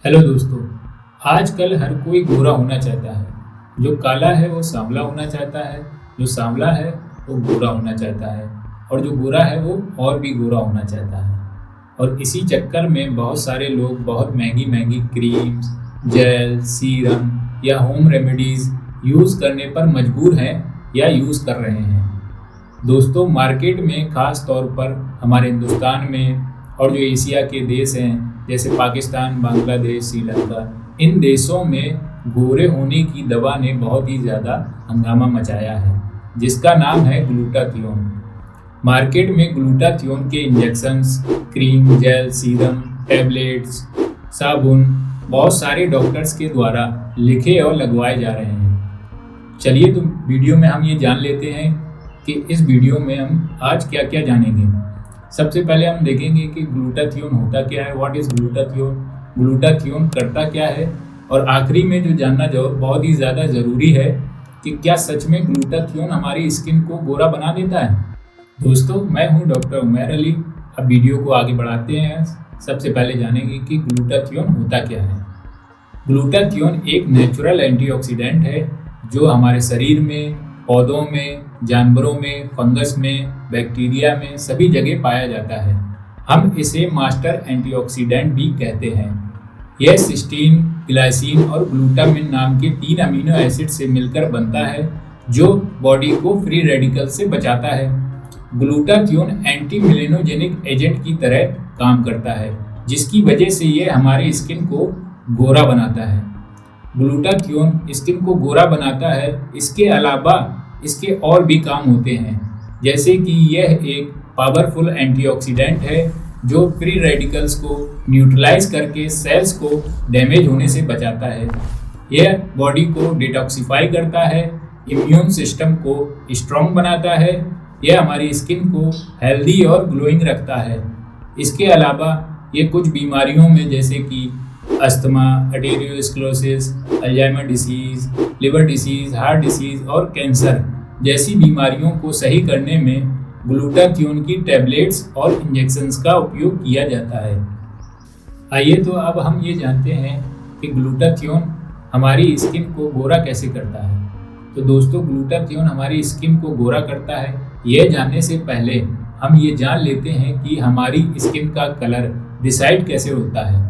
Hello दोस्तों। आजकल हर कोई गोरा होना चाहता है। जो काला है वो सांवला होना चाहता है, जो सांवला है वो गोरा होना चाहता है, और जो गोरा है वो और भी गोरा होना चाहता है। और इसी चक्कर में बहुत सारे लोग बहुत महंगी महंगी क्रीम्स, जेल, सीरम या होम रेमेडीज़ यूज़ करने पर मजबूर हैं या यूज़ कर रहे हैं। दोस्तों, मार्केट में ख़ास तौर पर हमारे हिंदुस्तान में और जो एशिया के देश हैं जैसे पाकिस्तान, बांग्लादेश, श्रीलंका, इन देशों में गोरे होने की दवा ने बहुत ही ज़्यादा हंगामा मचाया है, जिसका नाम है ग्लूटाथियोन। मार्केट में ग्लूटाथियोन के injections, cream, gel, serum, tablets, साबुन बहुत सारे डॉक्टर्स के द्वारा लिखे और लगवाए जा रहे हैं। चलिए तो वीडियो में हम ये जान लेते हैं कि इस वीडियो में हम आज क्या क्या जानेंगे। सबसे पहले हम देखेंगे कि ग्लूटाथियोन होता क्या है, व्हाट इज़ ग्लूटाथियोन, ग्लूटाथियोन करता क्या है, और आखिरी में जो जानना जो बहुत ही ज़्यादा ज़रूरी है कि क्या सच में ग्लूटाथियोन हमारी स्किन को गोरा बना देता है। दोस्तों, मैं हूं डॉक्टर उमैर अली। अब वीडियो को आगे बढ़ाते हैं। सबसे पहले जानेंगे कि ग्लूटाथियोन होता क्या है। ग्लूटाथियोन एक नेचुरल एंटीऑक्सीडेंट है जो हमारे शरीर में, पौधों में, जानवरों में, फंगस में, बैक्टीरिया में सभी जगह पाया जाता है। हम इसे मास्टर एंटीऑक्सीडेंट भी कहते हैं। यह सिस्टीन, ग्लाइसिन और ग्लूटामिन नाम के 3 अमीनो एसिड से मिलकर बनता है जो बॉडी को फ्री रेडिकल से बचाता है। ग्लूटाथियोन एंटी मेलेनोजेनिक एजेंट की तरह काम करता है, जिसकी वजह से यह हमारे स्किन को गोरा बनाता है। ग्लूटाथियोन स्किन को गोरा बनाता है। इसके अलावा इसके और भी काम होते हैं, जैसे कि यह एक पावरफुल एंटीऑक्सीडेंट है जो फ्री रेडिकल्स को न्यूट्रलाइज करके सेल्स को डैमेज होने से बचाता है। यह बॉडी को डिटॉक्सिफाई करता है, इम्यून सिस्टम को स्ट्रॉन्ग बनाता है। यह हमारी स्किन को हेल्दी और ग्लोइंग रखता है। इसके अलावा ये कुछ बीमारियों में जैसे कि asthma, arteriosclerosis, Alzheimer disease, liver disease, heart disease और कैंसर जैसी बीमारियों को सही करने में ग्लूटाथियोन की टैबलेट्स और इंजेक्शंस का उपयोग किया जाता है। आइए तो अब हम ये जानते हैं कि ग्लूटाथियोन हमारी स्किन को गोरा कैसे करता है। तो दोस्तों, ग्लूटाथियोन हमारी स्किन को गोरा करता है, यह जानने से पहले हम ये जान लेते हैं कि हमारी स्किन का कलर डिसाइड कैसे होता है।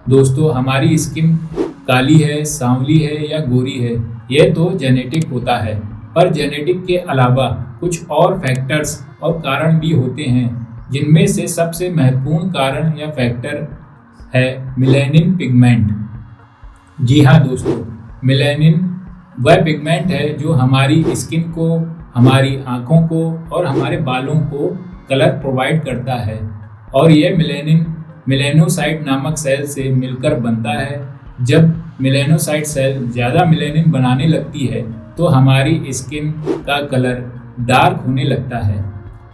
दोस्तों, हमारी स्किन काली है, सांवली है या गोरी है, यह तो जेनेटिक होता है, पर जेनेटिक के अलावा कुछ और फैक्टर्स और कारण भी होते हैं, जिनमें से सबसे महत्वपूर्ण कारण या फैक्टर है मेलानिन पिगमेंट। जी हाँ दोस्तों, मेलानिन वह पिगमेंट है जो हमारी स्किन को, हमारी आँखों को और हमारे बालों को कलर प्रोवाइड करता है, और यह मेलानिन मेलानोसाइट नामक सेल से मिलकर बनता है। जब मेलानोसाइट सेल ज़्यादा मेलानिन बनाने लगती है तो हमारी स्किन का कलर डार्क होने लगता है,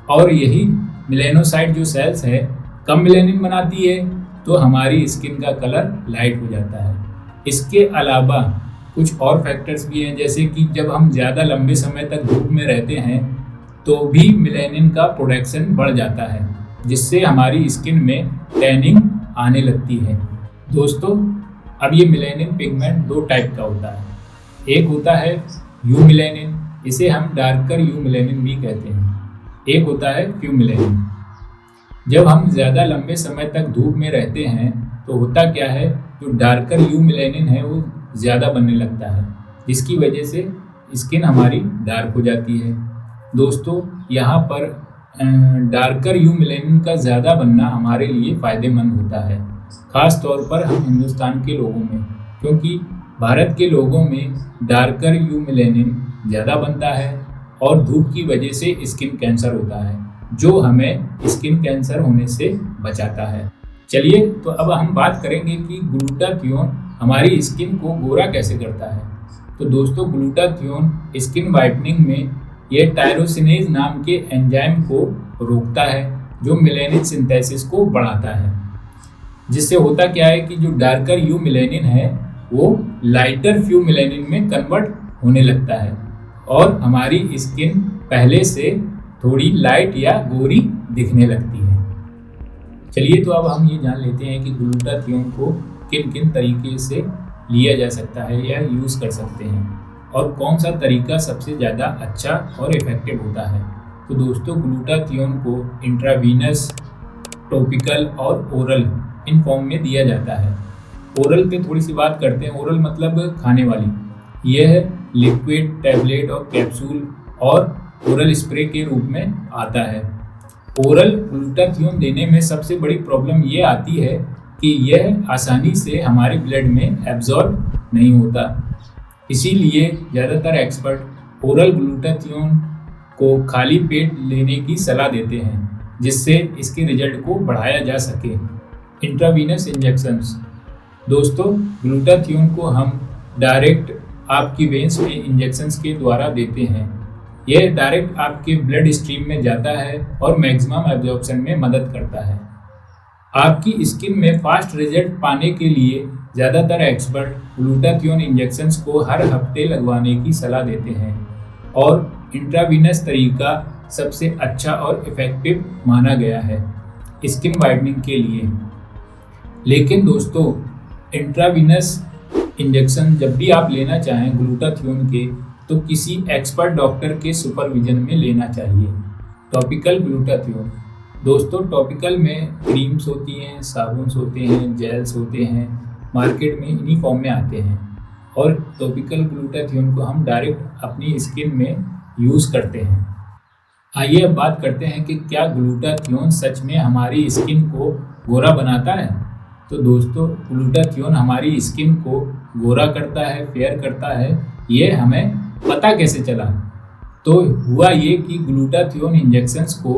और यही मेलानोसाइट जो सेल्स है कम मेलानिन बनाती है तो हमारी स्किन का कलर लाइट हो जाता है। इसके अलावा कुछ और फैक्टर्स भी हैं, जैसे कि जब हम ज़्यादा लंबे समय तक धूप में रहते हैं तो भी मेलानिन का प्रोडक्शन बढ़ जाता है, जिससे हमारी स्किन में टैनिंग आने लगती है। दोस्तों, अब ये मेलानिन पिगमेंट 2 टाइप का होता है। एक होता है यू मेलानिन, इसे हम डार्कर यू मेलानिन भी कहते हैं। एक होता है क्यू मेलानिन। जब हम ज़्यादा लंबे समय तक धूप में रहते हैं तो होता क्या है, जो डार्कर यू मेलानिन है वो ज़्यादा बनने लगता है, जिसकी वजह से स्किन हमारी डार्क हो जाती है। दोस्तों, यहाँ पर डार्कर यू मेलानिन का ज़्यादा बनना हमारे लिए फ़ायदेमंद होता है, ख़ास तौर पर हम हिंदुस्तान के लोगों में, क्योंकि भारत के लोगों में डार्कर यू मेलानिन ज़्यादा बनता है और धूप की वजह से स्किन कैंसर होता है, जो हमें स्किन कैंसर होने से बचाता है। चलिए तो अब हम बात करेंगे कि ग्लूटाथियोन हमारी स्किन को गोरा कैसे करता है। तो दोस्तों, ग्लूटाथियोन स्किन वाइटनिंग में यह टायरोसिनेज नाम के एंजाइम को रोकता है, जो मेलानिन सिंथेसिस को बढ़ाता है। जिससे होता क्या है कि जो डार्कर यू मेलानिन है वो लाइटर फ्यू मेलानिन में कन्वर्ट होने लगता है, और हमारी स्किन पहले से थोड़ी लाइट या गोरी दिखने लगती है। चलिए तो अब हम ये जान लेते हैं कि ग्लूटाथियोन को किन किन तरीके से लिया जा सकता है या यूज़ कर सकते हैं और कौन सा तरीका सबसे ज़्यादा अच्छा और इफ़ेक्टिव होता है। तो दोस्तों, ग्लूटाथियोन को इंट्रावीनस, टॉपिकल और ओरल इन फॉर्म में दिया जाता है। ओरल पे थोड़ी सी बात करते हैं। ओरल मतलब खाने वाली। यह लिक्विड, टैबलेट और कैप्सूल और ओरल स्प्रे के रूप में आता है। ओरल ग्लूटाथियोन देने में सबसे बड़ी प्रॉब्लम ये आती है कि यह आसानी से हमारे ब्लड में एब्जॉर्ब नहीं होता। इसीलिए ज़्यादातर एक्सपर्ट ओरल ग्लूटाथियोन को खाली पेट लेने की सलाह देते हैं, जिससे इसके रिजल्ट को बढ़ाया जा सके। Intravenous injections. दोस्तों, ग्लूटाथियोन को हम डायरेक्ट आपकी वेन्स में इंजेक्शंस के द्वारा देते हैं। यह डायरेक्ट आपके ब्लड स्ट्रीम में जाता है और मैक्सिमम एब्जॉर्प्शन में मदद करता है। आपकी स्किन में फास्ट रिजल्ट पाने के लिए ज़्यादातर एक्सपर्ट ग्लूटाथियोन इंजेक्शंस को हर हफ्ते लगवाने की सलाह देते हैं और इंट्रावीनस तरीका सबसे अच्छा और इफ़ेक्टिव माना गया है स्किन वाइटनिंग के लिए। लेकिन दोस्तों, इंट्रावीनस इंजेक्शन जब भी आप लेना चाहें ग्लूटाथियोन के, तो किसी एक्सपर्ट डॉक्टर के सुपरविजन में लेना चाहिए। Topical glutathione. दोस्तों, टॉपिकल में क्रीम्स होती हैं, साबुन्स होते हैं, जेल्स होते हैं, मार्केट में इन्हीं फॉर्म में आते हैं और टॉपिकल ग्लूटाथियोन को हम डायरेक्ट अपनी स्किन में यूज़ करते हैं। आइए अब बात करते हैं कि क्या ग्लूटाथियोन सच में हमारी स्किन को गोरा बनाता है। तो दोस्तों, ग्लूटाथियोन हमारी स्किन को गोरा करता है, फेयर करता है, ये हमें पता कैसे चला? तो हुआ ये कि ग्लूटाथियोन इंजेक्शंस को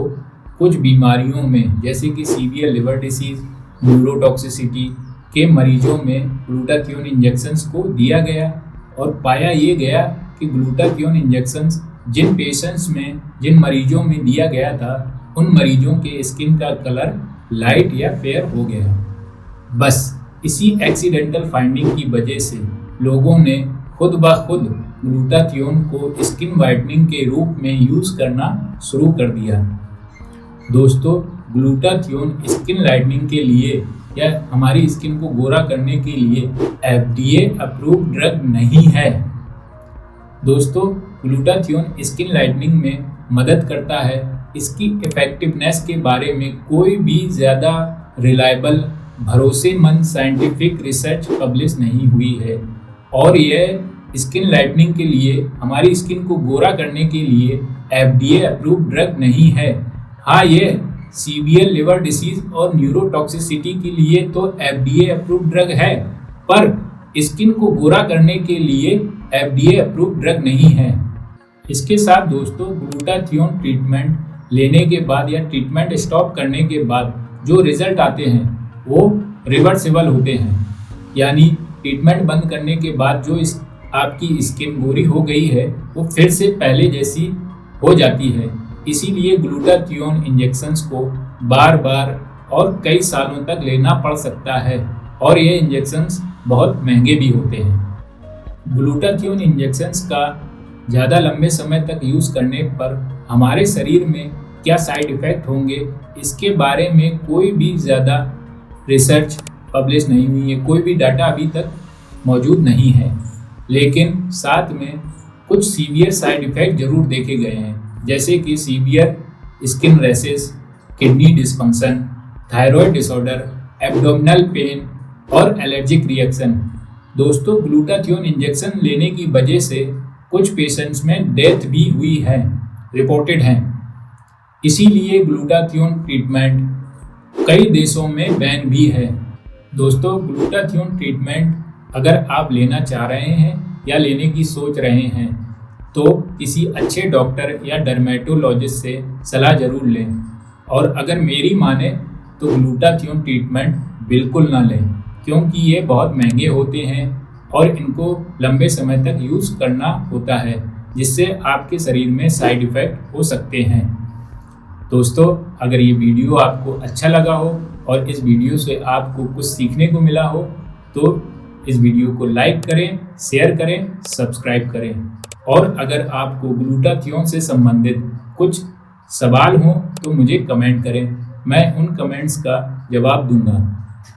कुछ बीमारियों में, जैसे कि सीवियर लिवर डिसीज, न्यूरोटॉक्सिसिटी के मरीजों में ग्लूटाथियोन इंजेक्शंस को दिया गया और पाया ये गया कि ग्लूटाथियोन इंजेक्शंस जिन पेशेंट्स में, जिन मरीजों में दिया गया था, उन मरीजों के स्किन का कलर लाइट या फेयर हो गया। बस इसी एक्सीडेंटल फाइंडिंग की वजह से लोगों ने खुद ब खुद ग्लूटाथियोन को स्किन वाइटनिंग के रूप में यूज़ करना शुरू कर दिया। दोस्तों, ग्लूटाथियोन स्किन लाइटनिंग के लिए या हमारी स्किन को गोरा करने के लिए FDA अप्रूव्ड ड्रग नहीं है। दोस्तों, ग्लूटाथियोन स्किन लाइटनिंग में मदद करता है। इसकी इफ़ेक्टिवनेस के बारे में कोई भी ज़्यादा रिलायबल, भरोसेमंद साइंटिफिक रिसर्च पब्लिश नहीं हुई है और यह स्किन लाइटनिंग के लिए, हमारी स्किन को गोरा करने के लिए FDA अप्रूव्ड ड्रग नहीं है। हाँ, यह सीवियर लिवर डिसीज और न्यूरोटॉक्सिसिटी के लिए तो FDA अप्रूव्ड ड्रग है, पर स्किन को गोरा करने के लिए FDA अप्रूव्ड ड्रग नहीं है। इसके साथ दोस्तों, ग्लूटाथियोन ट्रीटमेंट लेने के बाद या ट्रीटमेंट स्टॉप करने के बाद जो रिजल्ट आते हैं वो रिवर्सिबल होते हैं। यानी ट्रीटमेंट बंद करने के बाद जो आपकी स्किन गोरी हो गई है वो फिर से पहले जैसी हो जाती है। इसीलिए ग्लूटाथियोन इंजेक्शंस को बार बार और कई सालों तक लेना पड़ सकता है और ये इंजेक्शंस बहुत महंगे भी होते हैं। ग्लूटाथियोन इंजेक्शंस का ज़्यादा लंबे समय तक यूज़ करने पर हमारे शरीर में क्या साइड इफ़ेक्ट होंगे, इसके बारे में कोई भी ज़्यादा रिसर्च पब्लिश नहीं हुई है, कोई भी डाटा अभी तक मौजूद नहीं है। लेकिन साथ में कुछ सीवियर साइड इफ़ेक्ट ज़रूर देखे गए हैं, जैसे कि severe skin rashes, kidney dysfunction, thyroid disorder, abdominal pain और एलर्जिक रिएक्शन। दोस्तों, ग्लूटाथियोन इंजेक्शन लेने की वजह से कुछ पेशेंट्स में डेथ भी हुई है, रिपोर्टेड हैं। इसीलिए ग्लूटाथियोन ट्रीटमेंट कई देशों में बैन भी है। दोस्तों, ग्लूटाथियोन ट्रीटमेंट अगर आप लेना चाह रहे हैं या लेने की सोच रहे हैं तो किसी अच्छे डॉक्टर या डर्मेटोलॉजिस्ट से सलाह जरूर लें और अगर मेरी माने तो ग्लूटाथियोन ट्रीटमेंट बिल्कुल ना लें, क्योंकि ये बहुत महंगे होते हैं और इनको लंबे समय तक यूज़ करना होता है, जिससे आपके शरीर में साइड इफ़ेक्ट हो सकते हैं। दोस्तों, अगर ये वीडियो आपको अच्छा लगा हो और इस वीडियो से आपको कुछ सीखने को मिला हो तो इस वीडियो को लाइक करें, शेयर करें, सब्सक्राइब करें। और अगर आपको ग्लूटाथियोन से संबंधित कुछ सवाल हो तो मुझे कमेंट करें, मैं उन कमेंट्स का जवाब दूंगा।